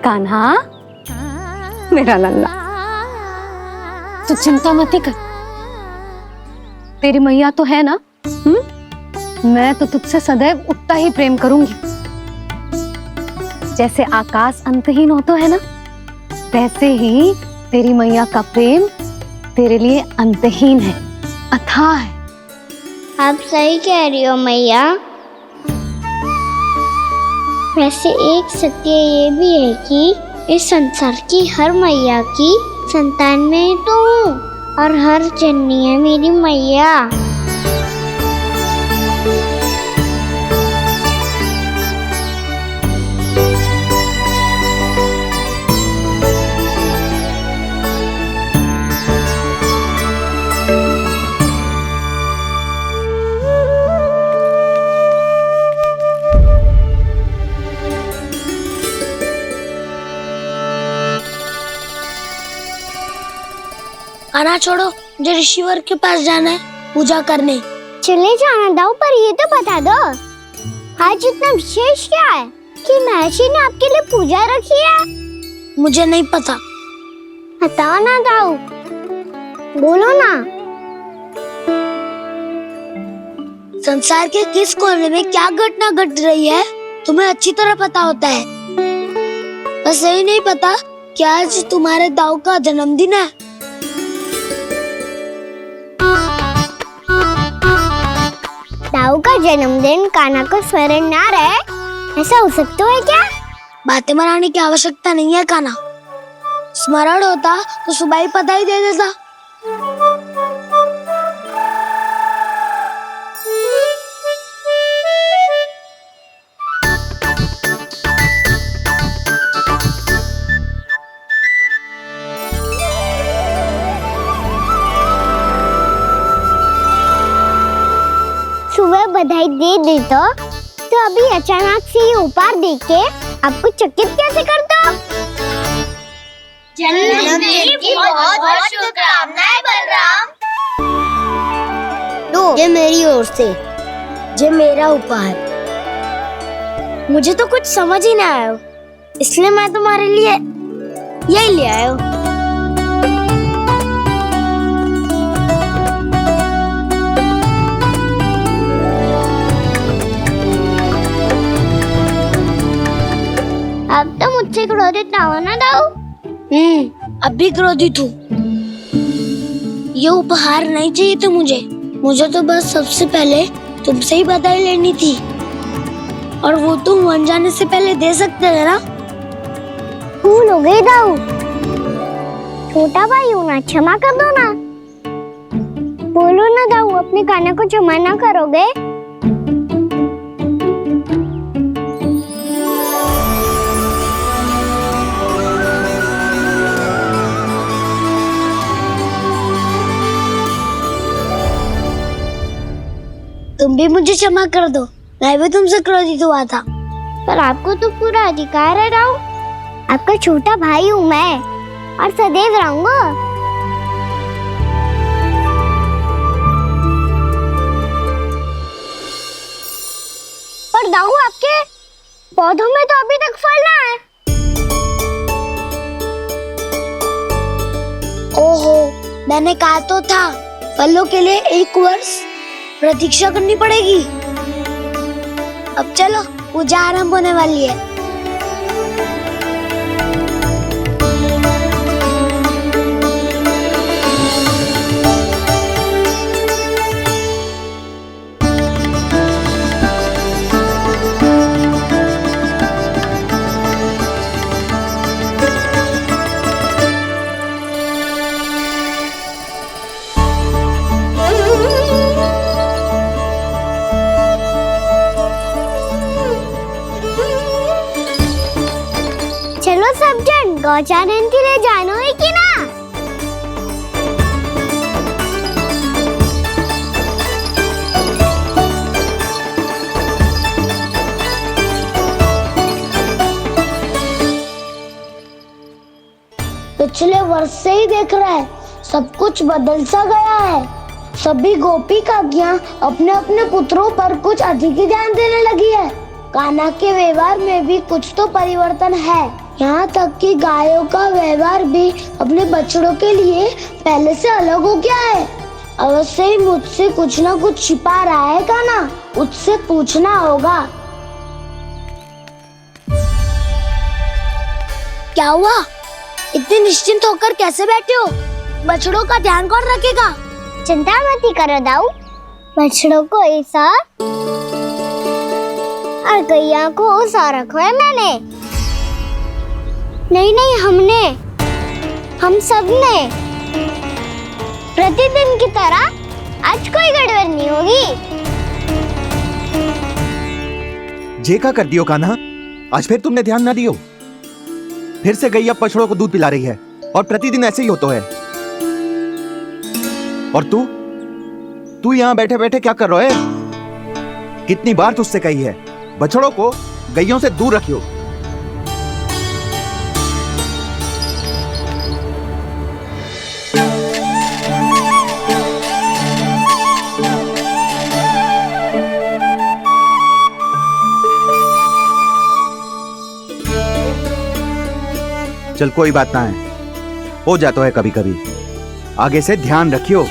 कान्हा मेरा लल्ला, तू चिंता मत कर, तेरी मैया तो है ना। मैं तो तुझसे सदैव उतना ही प्रेम करूंगी। जैसे आकाश अंतहीन होता है ना, वैसे ही तेरी मैया का प्रेम तेरे लिए अंतहीन है, अथाह है। आप सही कह रही हो मैया। वैसे एक सत्य ये भी है कि इस संसार की हर मैया की संतान में तो हूँ, और हर जननी है मेरी मैया। आना छोड़ो, मुझे ऋषिवर के पास जाना है पूजा करने। चले जाना दाऊ, पर ये तो बता दो आज इतना विशेष क्या है कि महर्षि ने आपके लिए पूजा रखी है? मुझे नहीं पता। बताओ ना दाऊ, बोलो ना। संसार के किस कोने में क्या घटना घट रही है तुम्हें अच्छी तरह पता होता है। बस यही नहीं पता कि आज तुम्हारे दाऊ का जन्मदिन है। दाऊ का जन्मदिन कान्हा को स्मरण ना रहे, ऐसा हो सकता है क्या? बातें बनाने की आवश्यकता नहीं है कान्हा, स्मरण होता तो सुबह ही पता ही दे देता। सुबह बधाई दे दी तो अभी अचानक से ये उपहार देख के आपको चकित कैसे कर दो? जन्मदिन की बहुत-बहुत शुभकामनाएं बलराम। तो ये मेरी ओर से, ये मेरा उपहार। मुझे तो कुछ समझ ही ना आया, इसलिए मैं तुम्हारे लिए यही ले आया हूँ। अब तो मुझसे क्रोधित ना हो ना दाऊ। अब भी क्रोधित हूँ। ये उपहार नहीं चाहिए था मुझे तो बस सबसे पहले तुमसे ही बधाई लेनी थी, और वो तुम बन जाने से पहले दे सकते थे ना। भूल हो गई दाऊ, छोटा भाई हूँ ना, क्षमा कर दो ना। बोलो ना दाऊ, अपने कान्हा को क्षमा ना करोगे? तुम भी मुझे क्षमा कर दो, मैं भी तुमसे क्रोधित हुआ था। पर आपको तो पूरा अधिकार है दाऊ, आपका छोटा भाई हूँ मैं, और सदैव रहूंगा। पर दाऊ, आपके पौधों में तो अभी तक फल ना है। ओहो, मैंने कहा तो था फलों के लिए 1 वर्ष प्रतीक्षा करनी पड़ेगी। अब चलो, पूजा आरंभ होने वाली है। चलो सब जन गौचारण के लिए जानो है कि ना? पिछले वर्ष से ही देख रहा है, सब कुछ बदल सा गया है। सभी गोपी काकियां अपने अपने पुत्रों पर कुछ अधिक ही ध्यान देने लगी है। कान्हा के व्यवहार में भी कुछ तो परिवर्तन है। यहाँ तक कि गायों का व्यवहार भी अपने बछड़ों के लिए पहले से अलग हो गया है। अवश्य ही मुझसे कुछ ना कुछ छिपा रहा है कान्हा, उससे पूछना होगा। क्या हुआ? इतने निश्चिंत होकर कैसे बैठे हो? बछड़ों का ध्यान कौन रखेगा? चिंता मत करो दाऊ, बछड़ों को ऐसा और गैया को ऐसा रखा है मैंने। नहीं, हम सब ने प्रतिदिन की तरह आज कोई गड़बड़ नहीं होगी। जे का कर दियो कान्हा, आज फिर तुमने ध्यान ना दियो। फिर से गैया बछड़ों को दूध पिला रही है और प्रतिदिन ऐसे ही होता है। और तू यहाँ बैठे बैठे क्या कर रहा है? कितनी बार तुझसे कही है बछड़ों को गैयों से दूर रखियो। चल कोई बात ना है, हो जाता है कभी कभी। आगे से ध्यान रखियो।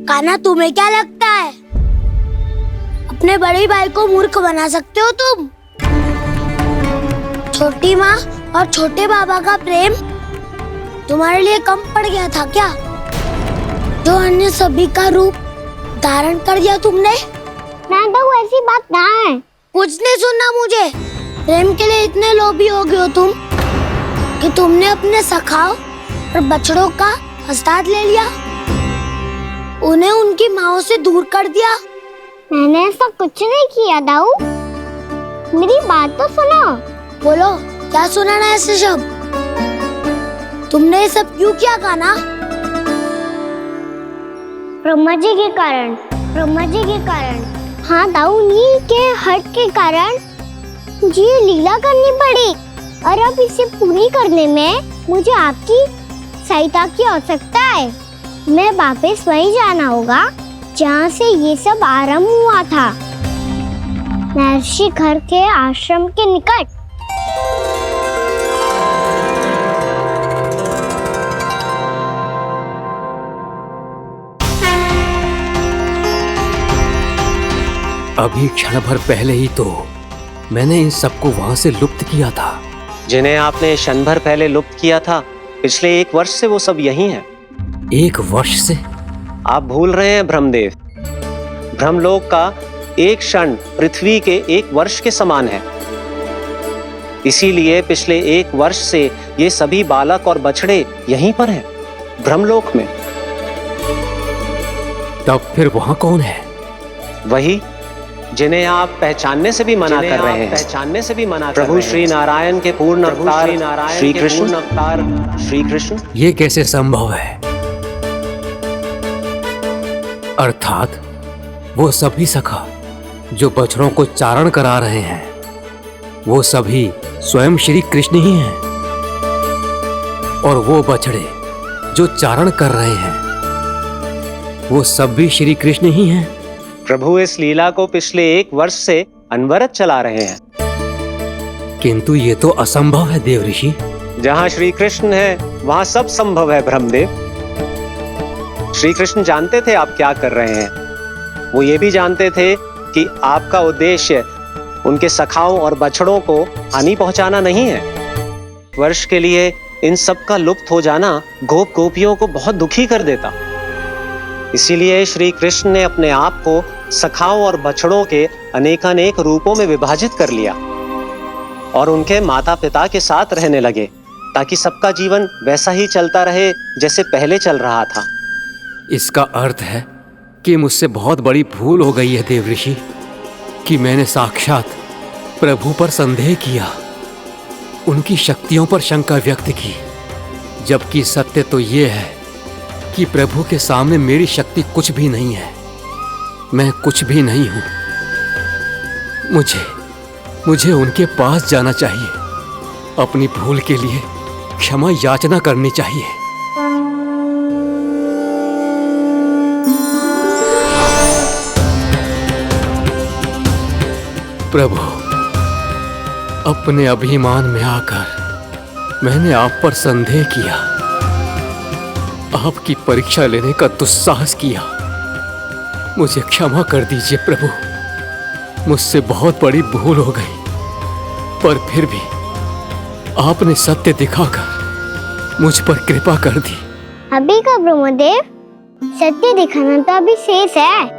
कान्हा, तुम्हें क्या लगता है अपने बड़े भाई को मूर्ख बना सकते हो तुम? छोटी माँ और छोटे बाबा का प्रेम तुम्हारे लिए कम पड़ गया था क्या, जो अन्य सभी का रूप धारण कर दिया तुमने? ना तो ऐसी बात ना है। कुछ नहीं सुनना मुझे। प्रेम के लिए इतने लोभी हो गए हो तुम कि तुमने अपने सखाओ और बछड़ों का हस्ताक्षर ले लिया, उन्हें उनकी माँओं से दूर कर दिया। मैंने ऐसा कुछ नहीं किया दाऊ, मेरी बात तो सुनो। बोलो, क्या सुनाना है ऐसे शब्द? तुमने ये सब क्यों किया कान्हा? ब्रह्मा जी के कारण। हाँ दाऊ, नी के हट के कारण मुझे ये लीला करनी पड़ी, और अब इसे पूरी करने में मुझे आपकी सहायता की आवश्यकता है। मैं वापस वहीं जाना होगा जहाँ से ये सब आरंभ हुआ था, महर्षि घर के आश्रम के निकट। अभी क्षण भर पहले ही तो मैंने इन सबको वहां से लुप्त किया था। जिन्हें आपने क्षण भर पहले लुप्त किया था, पिछले 1 वर्ष से वो सब यही हैं। 1 वर्ष से? आप भूल रहे हैं ब्रह्मदेव। ब्रह्मलोक का एक क्षण पृथ्वी के 1 वर्ष के समान है। इसीलिए पिछले 1 वर्ष से ये सभी बालक और बछड़े यहीं पर हैं, ब्रह्मलोक में। तब फिर वहां कौन है? वही जिन्हें आप पहचानने से भी मना कर रहे हैं। प्रभु श्री नारायण के पूर्ण अवतार श्री कृष्ण। ये कैसे संभव है? अर्थात वो सभी सखा जो बछड़ों को चारण करा रहे हैं, वो सभी स्वयं श्री कृष्ण ही हैं। और वो बछड़े जो चारण कर रहे हैं, वो सब भी श्री कृष्ण ही हैं। प्रभु इस लीला को पिछले 1 वर्ष से अनवरत चला रहे हैं। किंतु ये तो असंभव है देव ऋषि। जहाँ श्री कृष्ण है वहाँ सब संभव है ब्रह्मदेव। श्री कृष्ण जानते थे आप क्या कर रहे हैं। वो ये भी जानते थे कि आपका उद्देश्य उनके सखाओं और बछड़ों को हानि पहुंचाना नहीं है। वर्ष के लिए इन सब का लुप्त हो जाना गोप गोपियों को बहुत दुखी कर देता। इसीलिए श्री कृष्ण ने अपने आप को सखाओं और बछड़ों के अनेकानेक रूपों में विभाजित कर लिया और उनके माता पिता के साथ रहने लगे, ताकि सबका जीवन वैसा ही चलता रहे जैसे पहले चल रहा था। इसका अर्थ है कि मुझसे बहुत बड़ी भूल हो गई है देव ऋषि, कि मैंने साक्षात प्रभु पर संदेह किया, उनकी शक्तियों पर शंका व्यक्त की, जबकि सत्य तो ये है कि प्रभु के सामने मेरी शक्ति कुछ भी नहीं है। मैं कुछ भी नहीं हूं। मुझे उनके पास जाना चाहिए, अपनी भूल के लिए क्षमा याचना करनी चाहिए। प्रभु, अपने अभिमान में आकर मैंने आप पर संदेह किया, आपकी परीक्षा लेने का दुस्साहस किया। मुझे क्षमा कर दीजिए प्रभु, मुझसे बहुत बड़ी भूल हो गई, पर फिर भी आपने सत्य दिखाकर मुझ पर कृपा कर दी। अभी का ब्रह्मदेव, सत्य दिखाना तो अभी शेष है।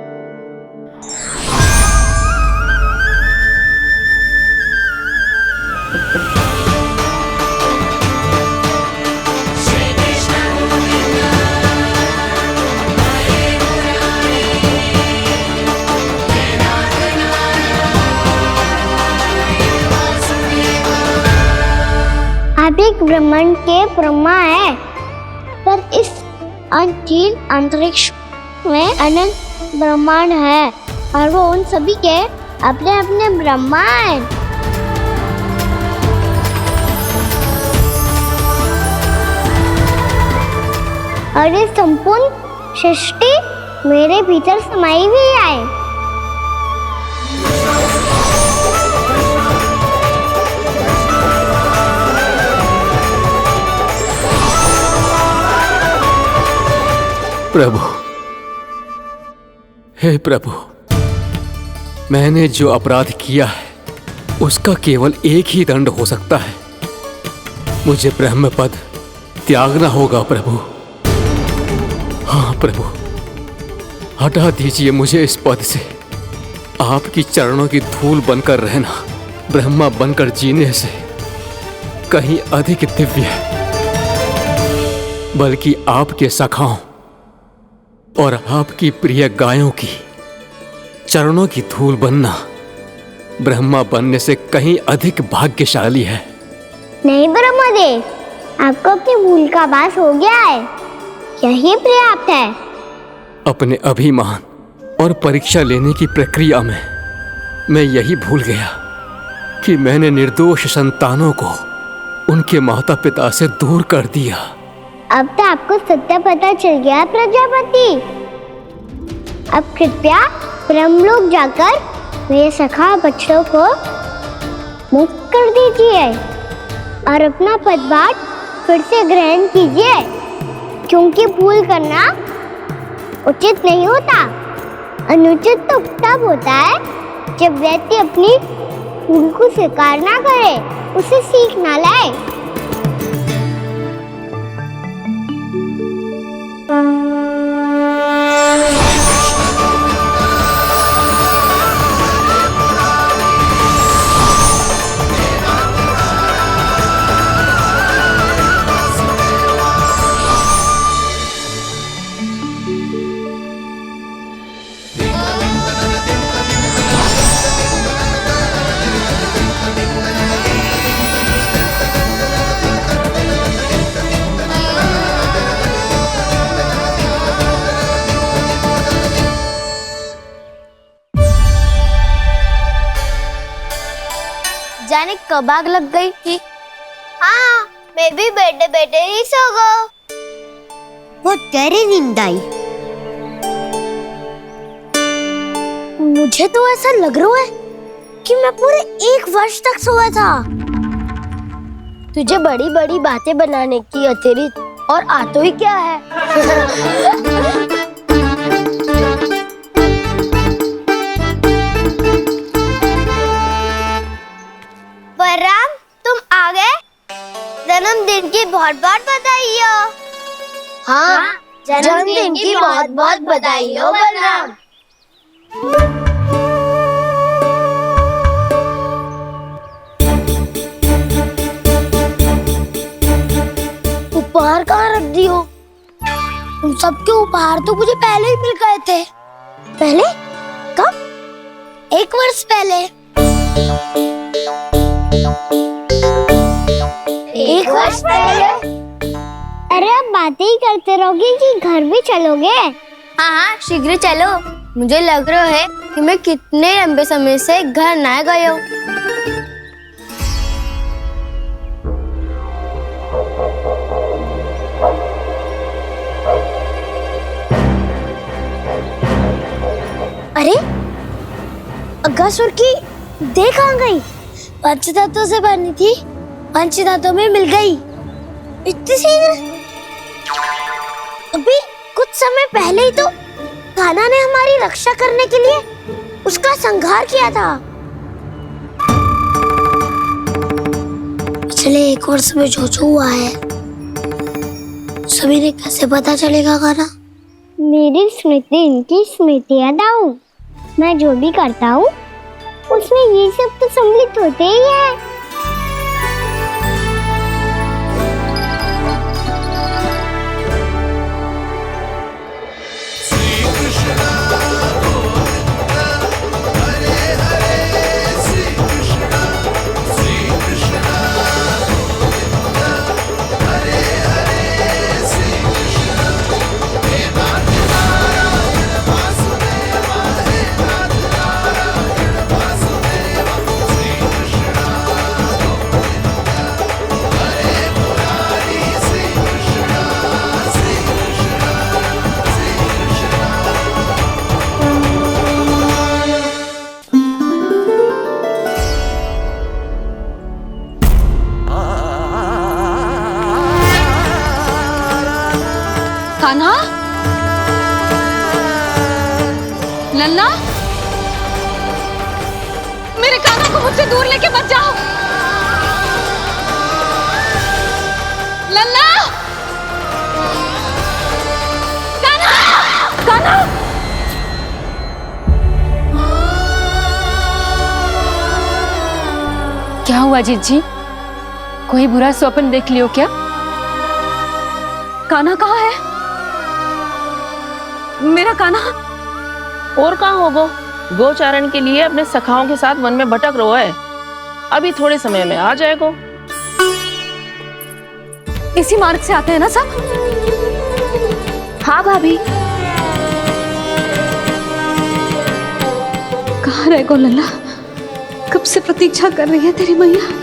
आप एक ब्रह्मांड के ब्रह्मा है, पर इस अनंत अंतरिक्ष में अनंत ब्रह्मांड है और वो उन सभी के अपने अपने ब्रह्मा हैं। और ये संपूर्ण सृष्टि मेरे भीतर समाई हुई है। प्रभु, हे प्रभु, मैंने जो अपराध किया है उसका केवल एक ही दंड हो सकता है। मुझे ब्रह्म पद त्यागना होगा प्रभु। हाँ प्रभु, हटा दीजिए मुझे इस पद से। आपकी चरणों की धूल बनकर रहना ब्रह्मा बनकर जीने से कहीं अधिक दिव्य है। बल्कि आपके सखाओं और आपकी प्रिय गायों की चरणों की धूल बनना ब्रह्मा बनने से कहीं अधिक भाग्यशाली है। नहीं ब्रह्मदेव, आपको अपनी भूल का आभास हो गया है, यही पर्याप्त है। अपने अभिमान और परीक्षा लेने की प्रक्रिया में मैं यही भूल गया कि मैंने निर्दोष संतानों को उनके माता पिता से दूर कर दिया। अब तो आपको सत्य पता चल गया प्रजापति। अब कृपया ब्रह्मलोक जाकर मेरे सखा बच्चों को मुक्त कर दीजिए और अपना पदभार फिर से ग्रहण कीजिए, क्योंकि भूल करना उचित नहीं होता। अनुचित तो तब होता है जब व्यक्ति अपनी भूल को स्वीकार ना करे, उसे सीख ना लाए। जाने कब आग लग गई थी। हाँ, मैं भी बैठे बैठे ही सो गया। बहुत गहरी नींद आई। मुझे तो ऐसा लग रहा है कि मैं पूरे 1 वर्ष तक सोया था। तुझे बड़ी बड़ी बातें बनाने की अतिरिक्त और आता ही क्या है। बलराम, तुम आ गए? जन्मदिन की बहुत बहुत बधाई हो। हाँ, जन्मदिन की बहुत बहुत बधाई हो बलराम। उपहार कहाँ रख दी हो? उन सबके उपहार तो मुझे पहले ही मिल गए थे। पहले? कब? 1 वर्ष पहले। 1 वर्ष पहले? अरे अब बातें ही करते रहोगे कि घर भी चलोगे? हाँ, शीघ्र चलो। मुझे लग रहा है कि मैं कितने लंबे समय से घर ना गया हूँ। अरे अगासुर की देह कहाँ गई? पंचतत्वों से बनी थी, पंचतत्वों में मिल गई। इतनी शीघ्र? अभी कुछ समय पहले ही तो कान्हा ने हमारी रक्षा करने के लिए उसका संहार किया था। पिछले 1 वर्ष में जो हुआ है सभी ने कैसे पता चलेगा कान्हा? मेरी स्मृति इनकी स्मृति है दाऊ। मैं जो भी करता हूँ उसमें ये सब तो सम्मिलित होते ही है। कान्हा, लल्ला, मेरे कान्हा को मुझसे दूर लेके मत जाओ। लल्ला, कान्हा, कान्हा। क्या हुआ जीजी? कोई बुरा स्वप्न देख लियो क्या? कान्हा कहाँ है? मेरा कान्हा? और कहाँ होगो? गोचारण के लिए अपने सखाओं के साथ वन में भटक रहो है। अभी थोड़े समय में आ जाएगो। इसी मार्ग से आते हैं ना सब? हाँ भाभी। कहाँ रह गो लल्ला? कब से प्रतीक्षा कर रही है तेरी मैया।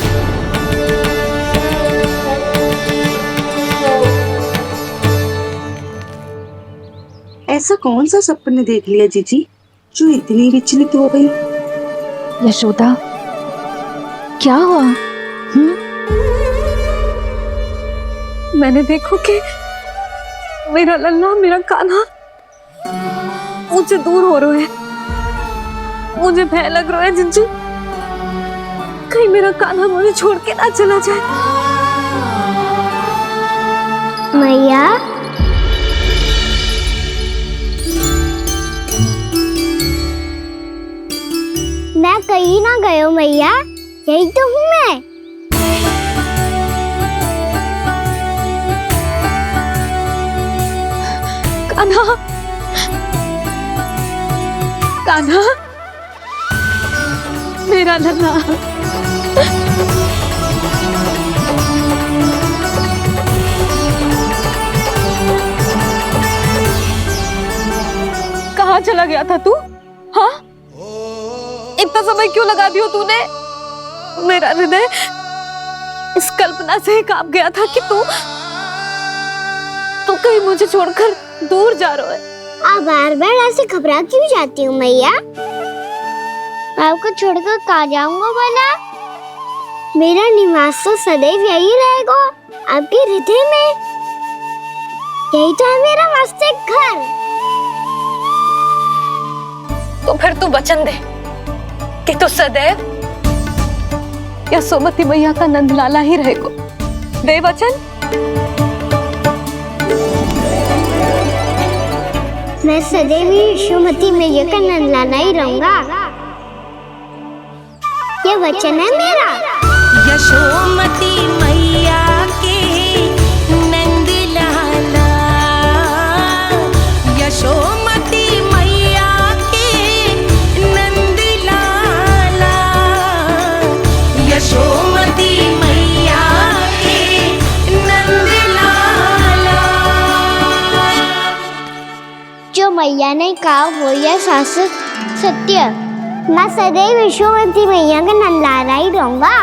ऐसा कौन सा सपने देख लिया जीजी जो इतनी विचलित हो गई? यशोदा, क्या हुआ? मैंने देखो कि मेरा लल्ला, मेरा कान्हा मुझसे दूर हो रहे हैं। मुझे भय लग रहा है जिंजू, कहीं मेरा कान्हा मुझे छोड़ के ना चला जाए। मैया, मैं कहीं ना गयो मैया, यही तो हूँ मैं। कान्हा, कान्हा, मेरा लल्ला। कहाँ चला गया था तू? हाँ, इतना समय क्यों लगा दियो तूने? मेरा हृदय इस कल्पना से ही कांप गया था कि तू कहीं मुझे छोड़कर दूर जा रहा है। आप बार बार ऐसे घबरा क्यों जाती हूँ मैया? आपको छोड़कर कहाँ जाऊंगा भला? मेरा निवास तो सदैव यही रहेगा, आपके हृदय में। यही तो है मेरा वास्तविक घर। तो फिर तू वचन दे कि तू सदैव यशोमती मैया का नंदलाला ही रहेगा। दे वचन। मैं सदैव यशोमती मैया का नंदलाला ही रहूंगा। ये वचन है मेरा। यशोमती मैया के नंद लाला, यशोमती मैया के नंद लाला, यशोमती मैया के नंद लाला। जो मैया ने कहा वो यह शाश्वत सत्य। मैं सदैव यशोमती मैया का नंदलाला ही रहूंगा।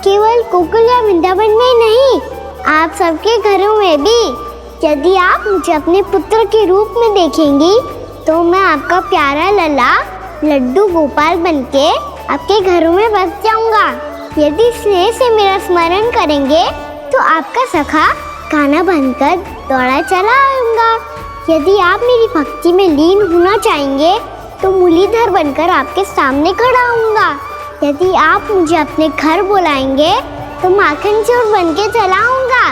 केवल गोकुल या वृंदावन में नहीं, आप सबके घरों में भी यदि आप मुझे अपने पुत्र के रूप में देखेंगी तो मैं आपका प्यारा लल्ला लड्डू गोपाल बनके आपके घरों में बस जाऊंगा। यदि स्नेह से मेरा स्मरण करेंगे तो आपका सखा गाना बनकर दौड़ा चला आऊंगा। यदि आप मेरी भक्ति में लीन होना चाहेंगे तो मुरलीधर बनकर आपके सामने खड़ा होऊंगा। यदि आप मुझे अपने घर बुलाएंगे तो माखन चोर बनके चला आऊंगा।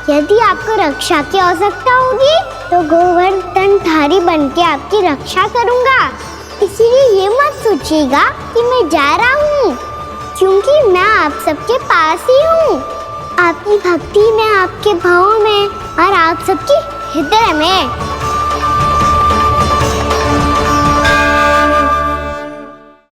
यदि आपको रक्षा की आवश्यकता होगी तो गोवर्धन धारी बनके आपकी रक्षा करूंगा। इसीलिए ये मत सोचिएगा कि मैं जा रहा हूँ, क्योंकि मैं आप सबके पास ही हूँ, आपकी भक्ति में, आपके भाव में और आप सबके हृदय में।